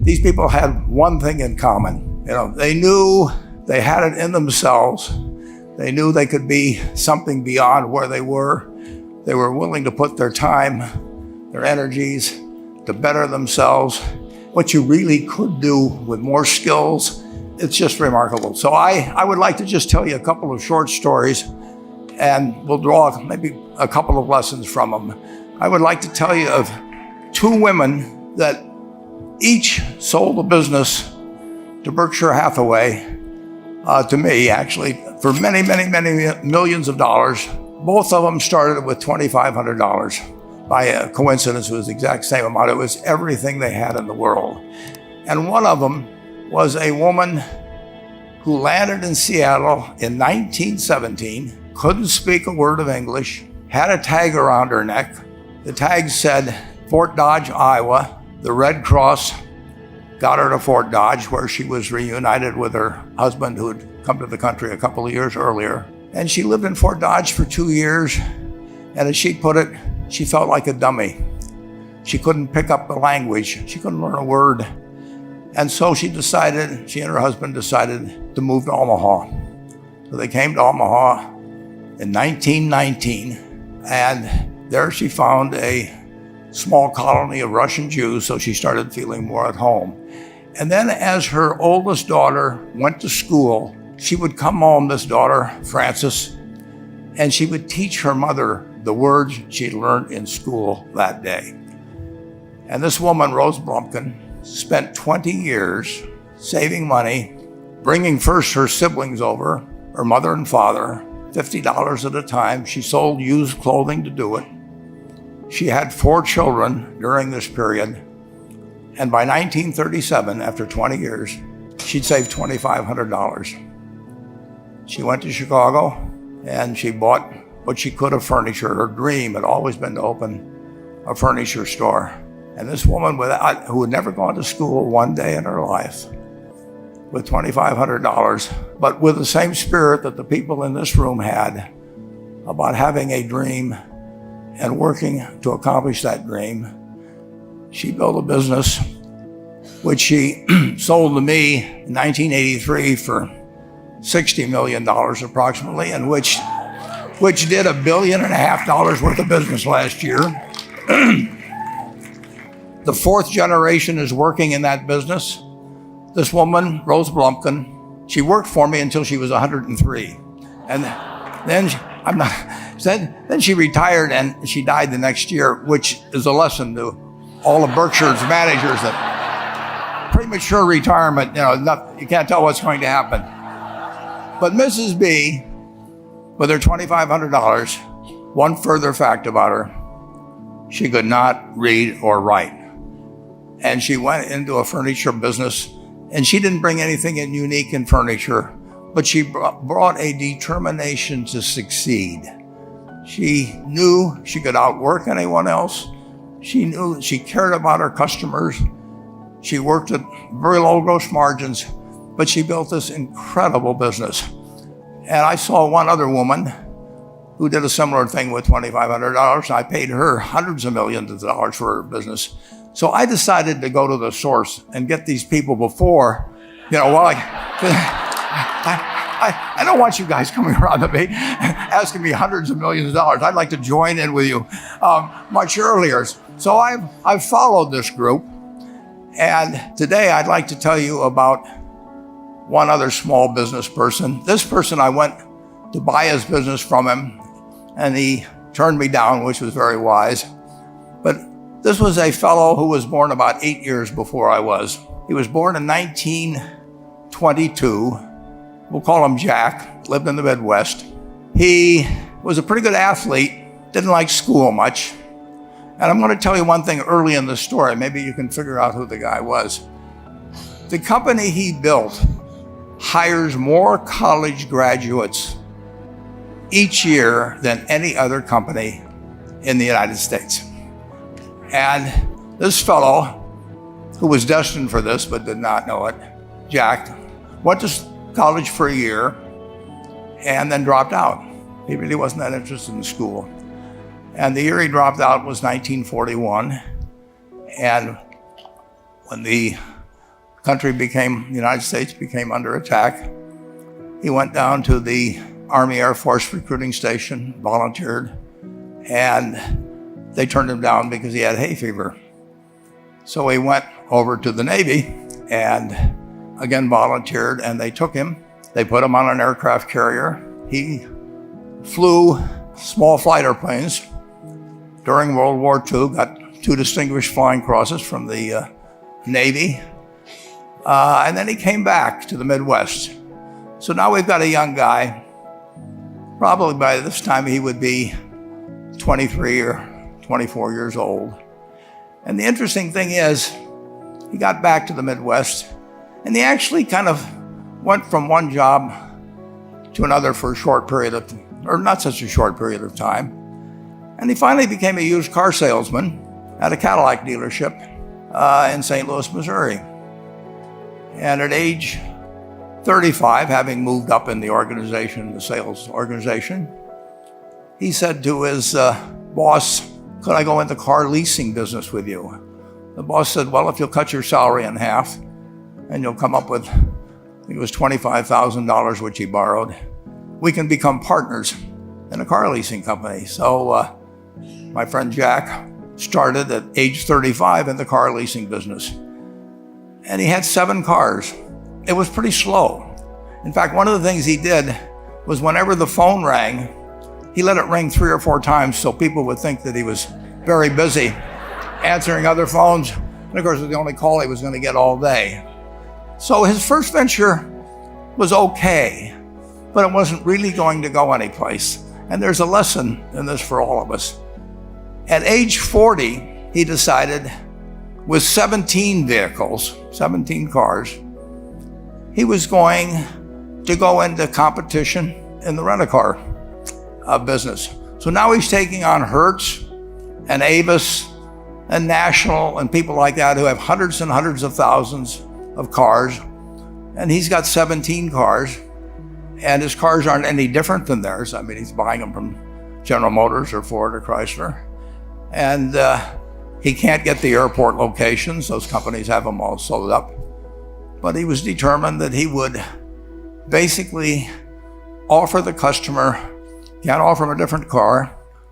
these people had one thing in common. They knew they had it in themselves. They knew they could be something beyond where they were. They were willing to put their time, their energies to better themselves. What you really could do with more skills, it's just remarkable. So I would like to just tell you a couple of short stories, and we'll draw maybe a couple of lessons from them. I would like to tell you of two women that each sold a business to Berkshire Hathaway, to me actually, for many, many, many millions of dollars. Both of them started with $2,500. By a coincidence, it was the exact same amount. It was everything they had in the world. And one of them was a woman who landed in Seattle in 1917, couldn't speak a word of English, had a tag around her neck. The tag said, Fort Dodge, Iowa. The Red Cross got her to Fort Dodge, where she was reunited with her husband who had come to the country a couple of years earlier. And she lived in Fort Dodge for 2 years. And as she put it, she felt like a dummy. She couldn't pick up the language. She couldn't learn a word. And so she and her husband decided to move to Omaha. So they came to Omaha in 1919. And there she found a small colony of Russian Jews, so she started feeling more at home. And then as her oldest daughter went to school, she would come home, this daughter, Frances, and she would teach her mother the words she'd learned in school that day. And this woman, Rose Blumpkin, spent 20 years saving money, bringing first her siblings over, her mother and father, $50 at a time. She sold used clothing to do it. She had 4 children during this period. And by 1937, after 20 years, she'd saved $2,500. She went to Chicago and she bought what she could of furniture. Her dream had always been to open a furniture store. And this woman who had never gone to school one day in her life, with $2,500, but with the same spirit that the people in this room had about having a dream and working to accomplish that dream, she built a business which she sold to me in 1983 for $60 million approximately, and which did $1.5 billion worth of business last year. The 4th generation is working in that business. This woman, Rose Blumpkin, she worked for me until she was 103. And then she retired and she died the next year, which is a lesson to all of Berkshire's managers that premature retirement, you can't tell what's going to happen. But Mrs. B, with her $2,500, one further fact about her, she could not read or write. And she went into a furniture business, and she didn't bring anything unique in furniture, but she brought a determination to succeed. She knew she could outwork anyone else. She knew she cared about her customers. She worked at very low gross margins, but she built this incredible business. And I saw one other woman who did a similar thing with $2,500. I paid her hundreds of millions of dollars for her business. So I decided to go to the source and get these people before, I don't want you guys coming around to me asking me hundreds of millions of dollars. I'd like to join in with you much earlier. So I've followed this group. And today I'd like to tell you about one other small business person. This person, I went to buy his business from him, and he turned me down, which was very wise. But this was a fellow who was born about 8 years before I was. He was born in 1922. We'll call him Jack, lived in the Midwest. He was a pretty good athlete, didn't like school much. And I'm going to tell you one thing early in the story. Maybe you can figure out who the guy was. The company he built hires more college graduates each year than any other company in the United States. And this fellow, who was destined for this but did not know it, Jack, went to college for a year and then dropped out. He really wasn't that interested in school. And the year he dropped out was 1941. And when the the United States became under attack, he went down to the Army Air Force recruiting station, volunteered, and they turned him down because he had hay fever. So he went over to the Navy and again volunteered, and they took him. They put him on an aircraft carrier. He flew small fighter planes during World War II, got 2 distinguished flying crosses from the Navy, and then he came back to the Midwest. So now we've got a young guy. Probably by this time he would be 23 or 24 years old. And the interesting thing is, he got back to the Midwest, and he actually kind of went from one job to another for a short period of, or not such a short period of time. And he finally became a used car salesman at a Cadillac dealership in St. Louis, Missouri. And at age 35, having moved up in the organization, the sales organization, he said to his boss, "Could I go into car leasing business with you?" The boss said, "Well, if you'll cut your salary in half and you'll come up with," I think it was $25,000, which he borrowed, "we can become partners in a car leasing company." So my friend Jack started at age 35 in the car leasing business. And he had 7 cars. It was pretty slow. In fact, one of the things he did was whenever the phone rang, he let it ring 3 or 4 times so people would think that he was very busy answering other phones. And of course, it was the only call he was going to get all day. So his first venture was okay, but it wasn't really going to go anyplace. And there's a lesson in this for all of us. At age 40, he decided, with 17 vehicles, 17 cars, he was going to go into competition in the rent-a-car business. So now he's taking on Hertz and Avis and National and people like that who have hundreds and hundreds of thousands of cars. And he's got 17 cars, and his cars aren't any different than theirs. I mean, he's buying them from General Motors or Ford or Chrysler. And he can't get the airport locations. Those companies have them all sold up. But he was determined that he would basically offer the customer, can't offer him a different car,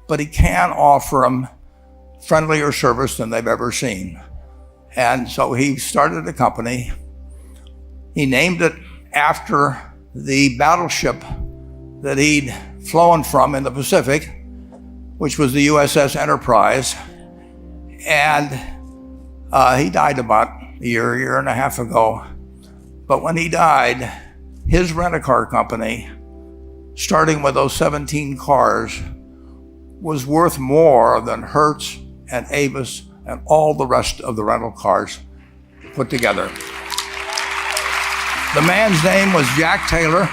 but he can offer them friendlier service than they've ever seen. And so he started a company. He named it after the battleship that he'd flown from in the Pacific, which was the USS Enterprise. And he died about a year and a half ago. But when he died, his rent-a-car company, starting with those 17 cars, was worth more than Hertz and Avis and all the rest of the rental cars put together. The man's name was Jack Taylor,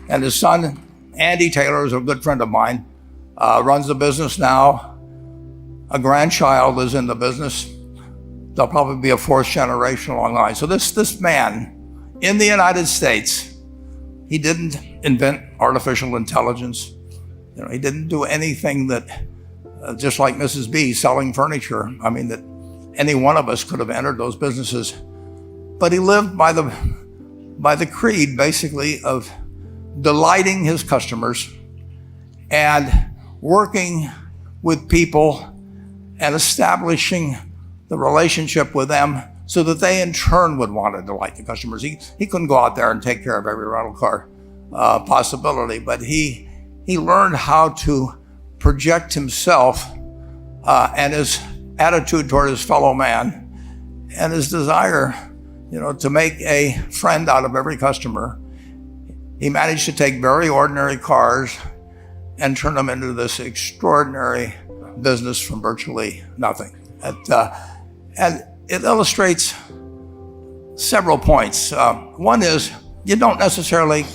and his son, Andy Taylor, is a good friend of mine, runs the business now. A grandchild is in the business. There'll probably be a 4th generation along the line. So this man, in the United States, he didn't invent artificial intelligence. He didn't do anything that, just like Mrs. B selling furniture, I mean, that any one of us could have entered those businesses. But he lived by the creed, basically, of delighting his customers and working with people and establishing the relationship with them so that they in turn would want to delight the customers. He couldn't go out there and take care of every rental car possibility, but he learned how to project himself and his attitude toward his fellow man and his desire, to make a friend out of every customer. He managed to take very ordinary cars and turn them into this extraordinary business from virtually nothing. And it illustrates several points. One is, you don't necessarily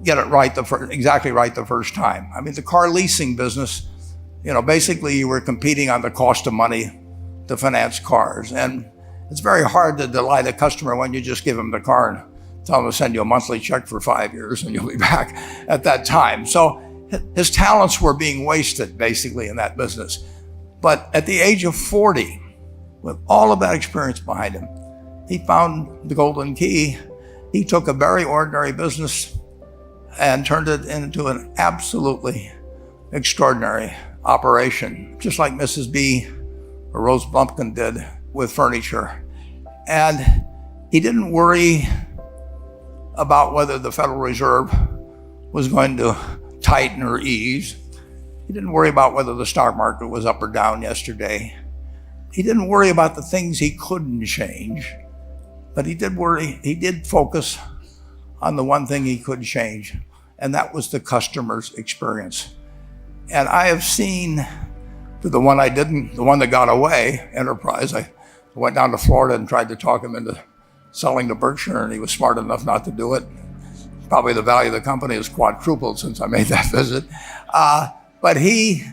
get it right exactly right the first time. I mean, the car leasing business, basically you were competing on the cost of money to finance cars. And it's very hard to delight a customer when you just give them the car and tell them to send you a monthly check for 5 years and you'll be back at that time. So his talents were being wasted basically in that business. But at the age of 40, with all of that experience behind him, he found the golden key. He took a very ordinary business and turned it into an absolutely extraordinary operation, just like Mrs. B or Rose Blumpkin did with furniture. And he didn't worry about whether the Federal Reserve was going to tighten or ease. He didn't worry about whether the stock market was up or down yesterday. He didn't worry about the things he couldn't change, but he did focus on the one thing he could change, and that was the customer's experience. And I have seen the one that got away, Enterprise. I went down to Florida and tried to talk him into selling to Berkshire, and he was smart enough not to do it. Probably the value of the company has quadrupled since I made that visit. But he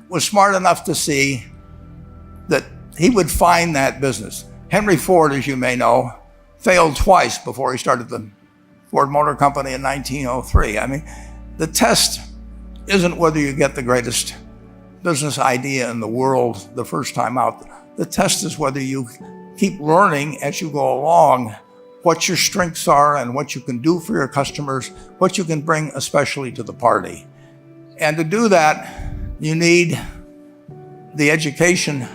was smart enough to see that he would find that business. Henry Ford, as you may know, failed twice before he started the Ford Motor Company in 1903. I mean, the test isn't whether you get the greatest business idea in the world the first time out. The test is whether you keep learning as you go along what your strengths are and what you can do for your customers, what you can bring especially to the party. And to do that, you need the education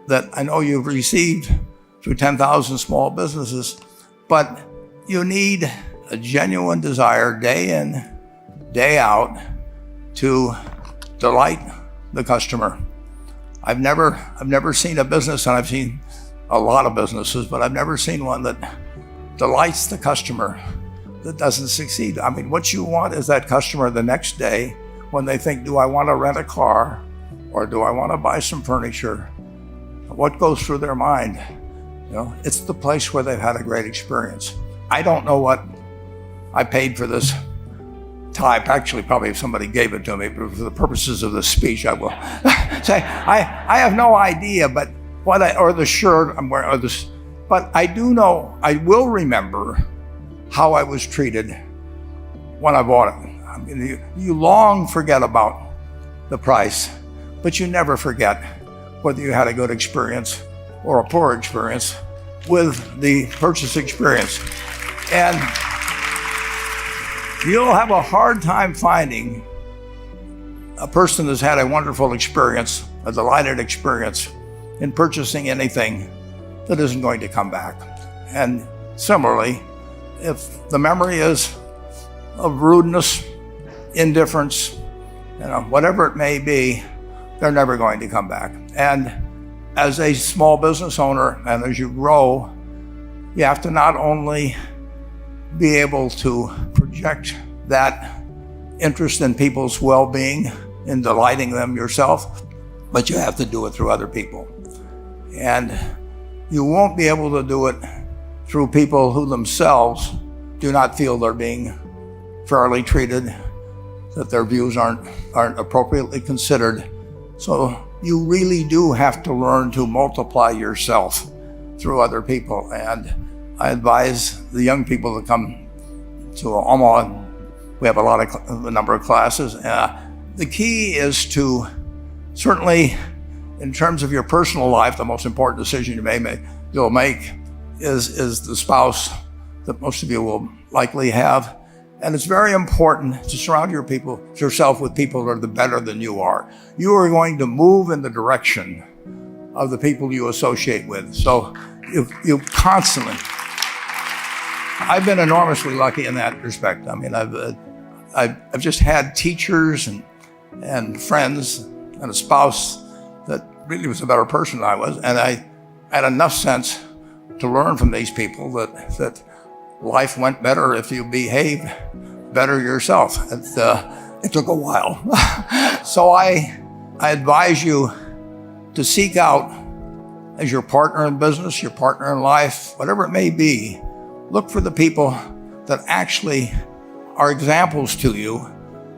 that I know you've received through 10,000 small businesses, but you need a genuine desire day in, day out to delight the customer. I've never seen a business, and I've seen a lot of businesses, but I've never seen one that delights the customer that doesn't succeed. I mean, what you want is that customer the next day when they think, do I want to rent a car or do I want to buy some furniture? What goes through their mind? You know, it's the place where they've had a great experience. I don't know what I paid for this tie. Actually, probably if somebody gave it to me, but for the purposes of this speech, I will say I have no idea. But or the shirt I'm wearing, or this. But I do know, I will remember how I was treated when I bought it. I mean, you long forget about the price, but you never forget whether you had a good experience or a poor experience with the purchase experience. And you'll have a hard time finding a person that's had a wonderful experience, a delighted experience in purchasing anything that isn't going to come back. And similarly, if the memory is of rudeness, indifference, whatever it may be, they're never going to come back. And as a small business owner, and as you grow, you have to not only be able to project that interest in people's well-being, in delighting them yourself, but you have to do it through other people. And you won't be able to do it through people who themselves do not feel they're being fairly treated, that their views aren't appropriately considered. So you really do have to learn to multiply yourself through other people. And I advise the young people that come to Omaha. We have a number of classes. The key is to, certainly in terms of your personal life, the most important decision you'll make is the spouse that most of you will likely have. And it's very important to surround yourself with people that are better than you are. You are going to move in the direction of the people you associate with. So you constantly, I've been enormously lucky in that respect. I mean, I've just had teachers and friends and a spouse that really was a better person than I was. And I had enough sense to learn from these people that life went better if you behaved better yourself. It took a while. So I advise you to seek out, as your partner in business, your partner in life, whatever it may be, look for the people that actually are examples to you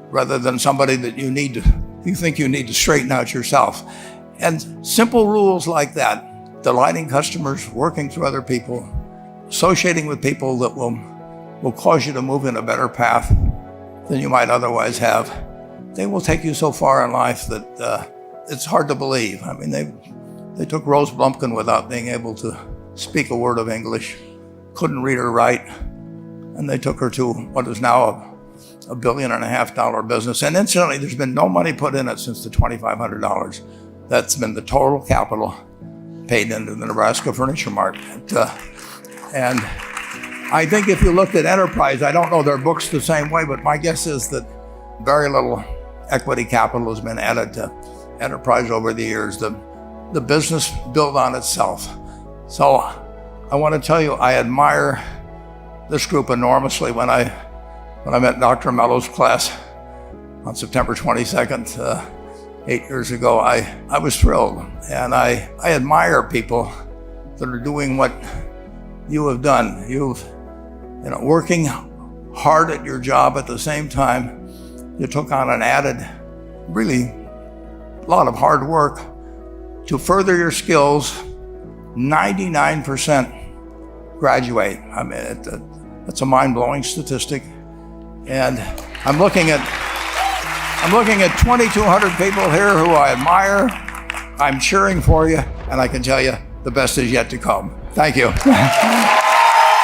rather than somebody that you think you need to straighten out yourself. And simple rules like that, delighting customers, working through other people, associating with people that will cause you to move in a better path than you might otherwise have, they will take you so far in life that it's hard to believe. I mean, they took Rose Blumpkin without being able to speak a word of English, couldn't read or write, and they took her to what is now a $1.5 billion business. And incidentally, there's been no money put in it since the $2,500. That's been the total capital paid into the Nebraska Furniture Mart. And I think if you looked at Enterprise, I don't know their books the same way, but my guess is that very little equity capital has been added to Enterprise over the years. The business built on itself. So I want to tell you, I admire this group enormously. When I met Dr. Mello's class on September 22nd, 8 years ago, I was thrilled. And I admire people that are doing what you have done. Working hard at your job at the same time, you took on an added, really, lot of hard work to further your skills. 99% graduate. I mean, that's a mind-blowing statistic. And I'm looking at 2,200 people here who I admire. I'm cheering for you, and I can tell you the best is yet to come. Thank you.